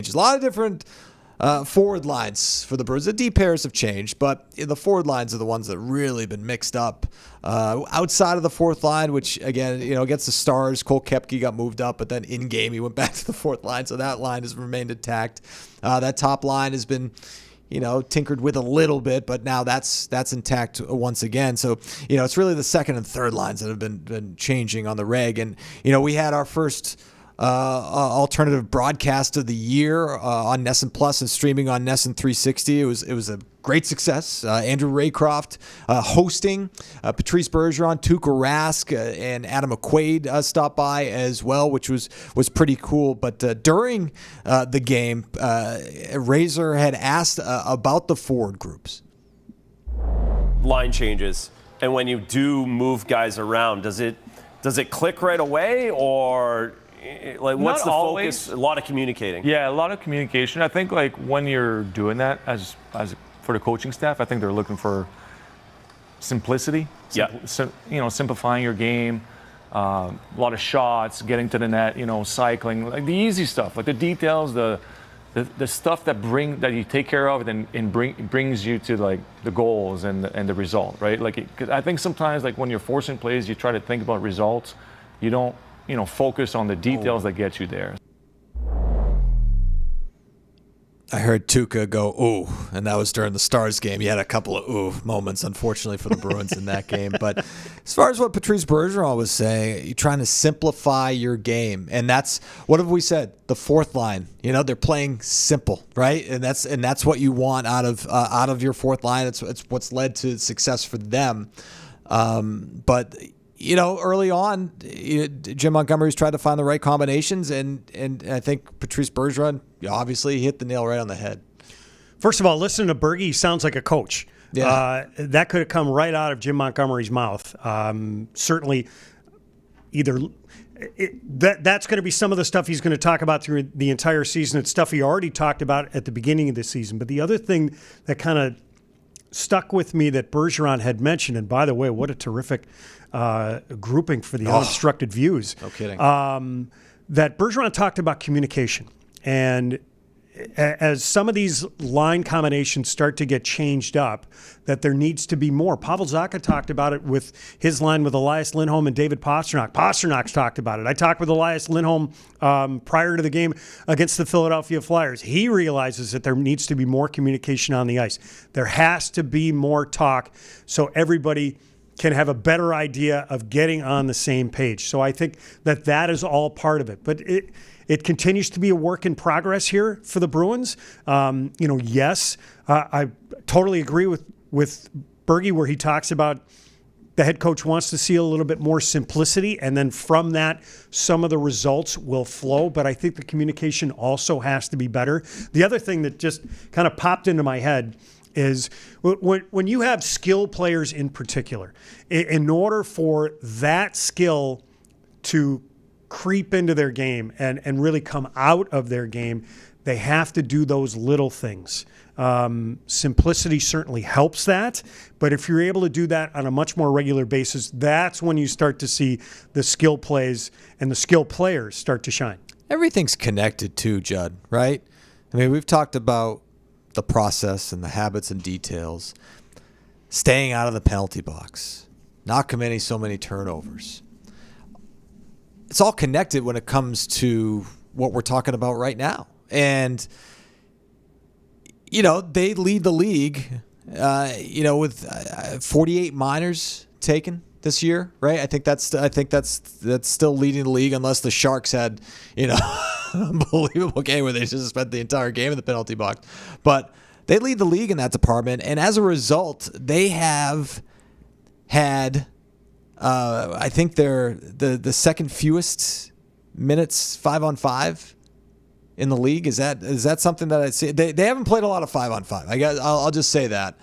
changes. A lot of different forward lines for the Bruins. The D pairs have changed, but the forward lines are the ones that really been mixed up. Outside of the fourth line, which again, against the Stars, Cole Koepke got moved up, but then in game he went back to the fourth line, so that line has remained intact. That top line has been, tinkered with a little bit, but now that's intact once again. So, it's really the second and third lines that have been changing on the reg. And, we had our first alternative broadcast of the year on NESN Plus and streaming on NESN 360. It was a great success. Andrew Raycroft hosting, Patrice Bergeron, Tuukka Rask, and Adam McQuaid stopped by as well, which was pretty cool. But during the game, Razor had asked about the forward groups. Line changes, and when you do move guys around, does it click right away, or what's the focus? A lot of communicating. Yeah, a lot of communication. I think when you're doing that as for the coaching staff, I think they're looking for simplicity. Simplifying your game. A lot of shots, getting to the net. Cycling, the easy stuff, the details, the stuff that you take care of and brings you to the goals and the result, right? Cause I think sometimes when you're forcing plays, you try to think about results. You don't focus on the details that get you there. I heard Tuukka go, ooh, and that was during the Stars game. He had a couple of ooh moments, unfortunately, for the Bruins in that game. But as far as what Patrice Bergeron was saying, you're trying to simplify your game. And that's, what have we said? The fourth line. They're playing simple, right? And that's what you want out of your fourth line. It's what's led to success for them. But early on, Jim Montgomery's tried to find the right combinations, and I think Patrice Bergeron obviously hit the nail right on the head. First of all, listen to Bergie. He sounds like a coach. Yeah. That could have come right out of Jim Montgomery's mouth. Certainly, that's going to be some of the stuff he's going to talk about through the entire season. It's stuff he already talked about at the beginning of the season. But the other thing that kind of stuck with me that Bergeron had mentioned, and by the way, what a terrific grouping for the unobstructed views. No kidding. That Bergeron talked about communication. And as some of these line combinations start to get changed up, that there needs to be more. Pavel Zacha talked about it with his line with Elias Lindholm and David Pastrnak. Pasternak's talked about it. I talked with Elias Lindholm prior to the game against the Philadelphia Flyers. He realizes that there needs to be more communication on the ice. There has to be more talk so everybody can have a better idea of getting on the same page. So I think that is all part of it. But it continues to be a work in progress here for the Bruins. Yes, I totally agree with Bergie where he talks about the head coach wants to see a little bit more simplicity, and then from that, some of the results will flow. But I think the communication also has to be better. The other thing that just kind of popped into my head is when you have skill players in particular, in order for that skill to creep into their game and really come out of their game, they have to do those little things. Simplicity certainly helps that, but if you're able to do that on a much more regular basis, that's when you start to see the skill plays and the skill players start to shine. Everything's connected too, Judd, right? I mean, we've talked about the process and the habits and details, staying out of the penalty box, not committing so many turnovers. It's all connected when it comes to what we're talking about right now. And, they lead the league, with 48 minors taken this year, right? I think that's still leading the league, unless the Sharks had, an unbelievable game where they just spent the entire game in the penalty box. But they lead the league in that department, and as a result, they have had, I think they're the second fewest minutes 5-on-5 in the league. Is that something that I see? They haven't played a lot of 5-on-5. I'll just say that.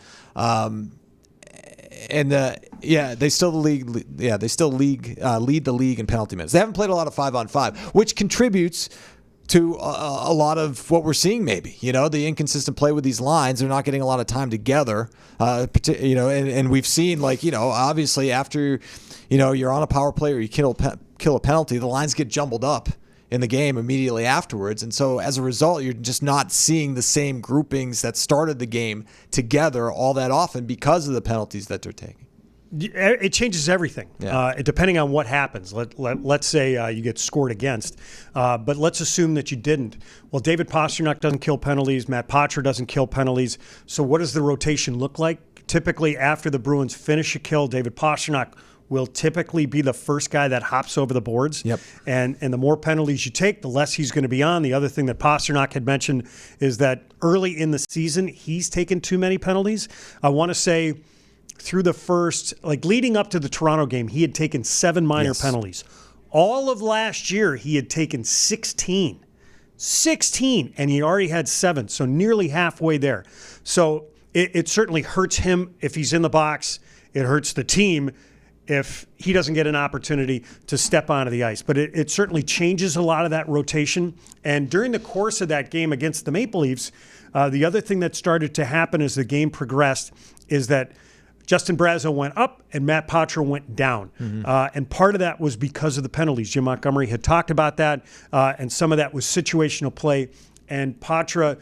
They still lead the league in penalty minutes. They haven't played a lot of 5-on-5, which contributes to a lot of what we're seeing. Maybe the inconsistent play with these lines. They're not getting a lot of time together. And we've seen obviously after you're on a power play or you kill a penalty, the lines get jumbled up. in the game immediately afterwards. And so as a result, you're just not seeing the same groupings that started the game together all that often because of the penalties that they're taking. It changes everything, depending on what happens. Let's say you get scored against, but let's assume that you didn't. Well, David Pastrnak doesn't kill penalties. Matt Poitras doesn't kill penalties. So what does the rotation look like? Typically, after the Bruins finish a kill, David Pastrnak will typically be the first guy that hops over the boards. Yep. And the more penalties you take, the less he's going to be on. The other thing that Pastrnak had mentioned is that early in the season, he's taken too many penalties. I want to say through the first, leading up to the Toronto game, he had taken 7 minor penalties. All of last year, he had taken 16. 16, and he already had 7, so nearly halfway there. So it certainly hurts him if he's in the box. It hurts the team if he doesn't get an opportunity to step onto the ice. But it certainly changes a lot of that rotation. And during the course of that game against the Maple Leafs, the other thing that started to happen as the game progressed is that Justin Brazeau went up and Matt Poitras went down. And part of that was because of the penalties. Jim Montgomery had talked about that, and some of that was situational play. And Poitras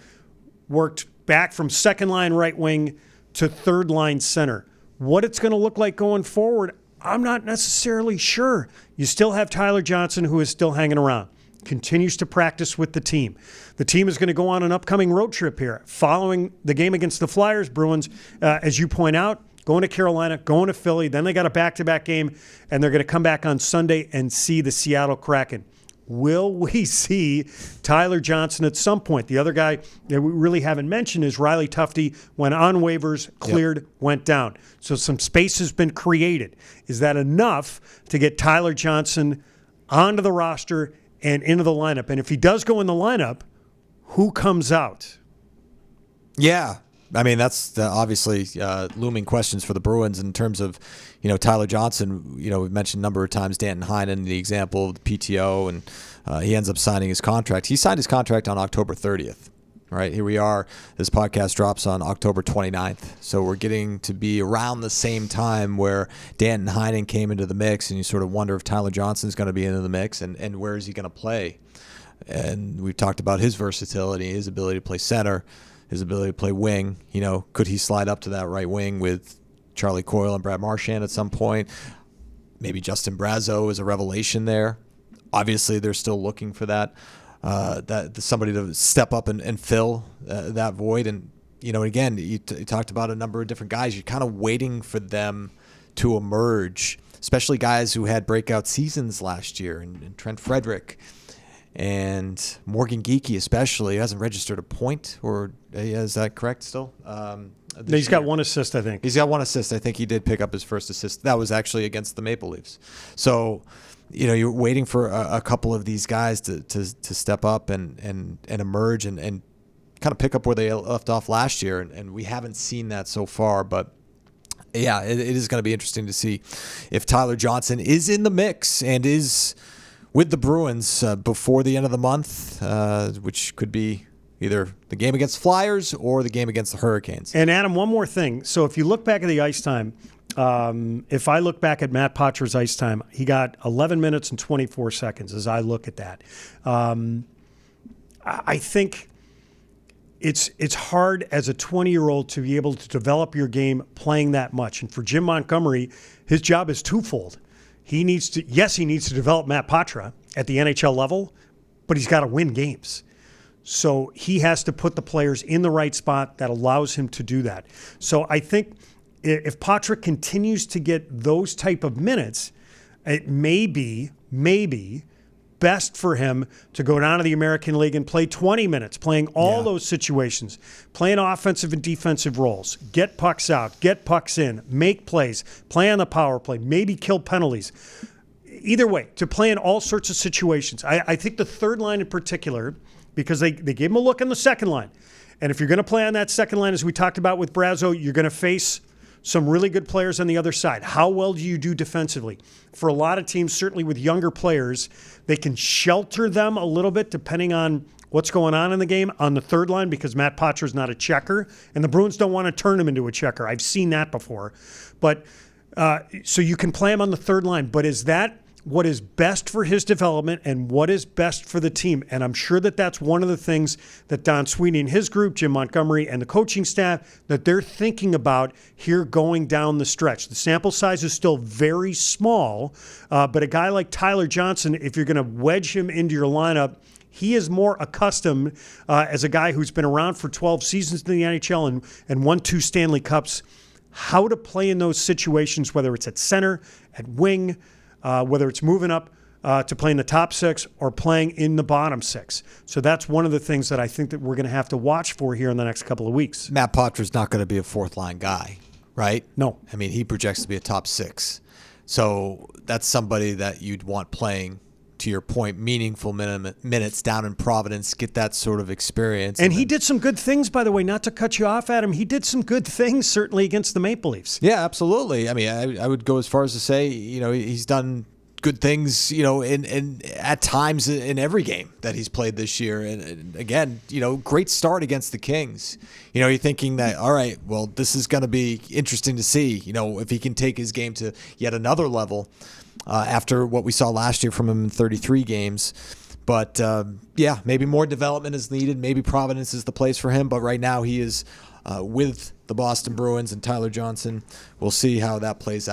worked back from second-line right wing to third-line center. What it's going to look like going forward, I'm not necessarily sure. You still have Tyler Johnson, who is still hanging around, continues to practice with the team. The team is going to go on an upcoming road trip here following the game against the Flyers. Bruins, as you point out, going to Carolina, going to Philly. Then they got a back-to-back game, and they're going to come back on Sunday and see the Seattle Kraken. Will we see Tyler Johnson at some point? The other guy that we really haven't mentioned is Riley Tufte. Went on waivers, cleared, went down. So some space has been created. Is that enough to get Tyler Johnson onto the roster and into the lineup? And if he does go in the lineup, who comes out? Yeah. I mean, that's obviously looming questions for the Bruins in terms of, Tyler Johnson. We've mentioned a number of times Danton Heinen, the example of the PTO, and he ends up signing his contract. He signed his contract on October 30th. Right, here we are. This podcast drops on October 29th. So we're getting to be around the same time where Danton Heinen came into the mix, and you sort of wonder if Tyler Johnson's going to be into the mix and where is he going to play. And we've talked about his versatility, his ability to play center, his ability to play wing. Could he slide up to that right wing with Charlie Coyle and Brad Marchand at some point? Maybe Justin Brazeau is a revelation there. Obviously, they're still looking for that somebody to step up and fill that void. And, again, you talked about a number of different guys. You're kind of waiting for them to emerge, especially guys who had breakout seasons last year, and Trent Frederick and Morgan Geekie especially. He hasn't registered a point, or is that correct still? He's got 1 assist, I think. He's got 1 assist. I think he did pick up his first assist. That was actually against the Maple Leafs. So, you're waiting for a couple of these guys to step up and emerge and kind of pick up where they left off last year. And we haven't seen that so far. But, yeah, it is going to be interesting to see if Tyler Johnson is in the mix and is with the Bruins before the end of the month, which could be either the game against Flyers or the game against the Hurricanes. And, Adam, one more thing. So if you look back at the ice time, if I look back at Matt Poitras' ice time, he got 11 minutes and 24 seconds as I look at that. I think it's hard as a 20-year-old to be able to develop your game playing that much. And for Jim Montgomery, his job is twofold. He needs to develop Matt Poitras at the NHL level, but he's got to win games. So he has to put the players in the right spot that allows him to do that. So I think if Poitras continues to get those type of minutes, it may be best for him to go down to the American League and play 20 minutes, playing all those situations, playing offensive and defensive roles, get pucks out, get pucks in, make plays, play on the power play, maybe kill penalties. Either way, to play in all sorts of situations. I think the third line in particular, because they gave him a look in the second line. And if you're going to play on that second line, as we talked about with Brazeau, you're going to face some really good players on the other side. How well do you do defensively? For a lot of teams, certainly with younger players, they can shelter them a little bit depending on what's going on in the game on the third line, because Matt Poitras is not a checker, and the Bruins don't want to turn him into a checker. I've seen that before. But so you can play him on the third line. But is that what is best for his development and what is best for the team. And I'm sure that that's one of the things that Don Sweeney and his group, Jim Montgomery and the coaching staff, that they're thinking about here going down the stretch. The sample size is still very small, but a guy like Tyler Johnson, if you're going to wedge him into your lineup, he is more accustomed as a guy who's been around for 12 seasons in the NHL and won 2 Stanley Cups, how to play in those situations, whether it's at center, at wing, whether it's moving up to play in the top 6 or playing in the bottom 6. So that's one of the things that I think that we're going to have to watch for here in the next couple of weeks. Matt Poitras not going to be a fourth-line guy, right? No. I mean, he projects to be a top 6. So that's somebody that you'd want playing, to your point, meaningful minutes down in Providence, get that sort of experience. And he did some good things, by the way, not to cut you off, Adam. He did some good things, certainly, against the Maple Leafs. Yeah, absolutely. I mean, I would go as far as to say, he's done good things, in at times in every game that he's played this year. And again, great start against the Kings. You're thinking that, all right, well, this is going to be interesting to see, if he can take his game to yet another level. After what we saw last year from him in 33 games. But, maybe more development is needed. Maybe Providence is the place for him. But right now he is with the Boston Bruins and Tyler Johnson. We'll see how that plays out.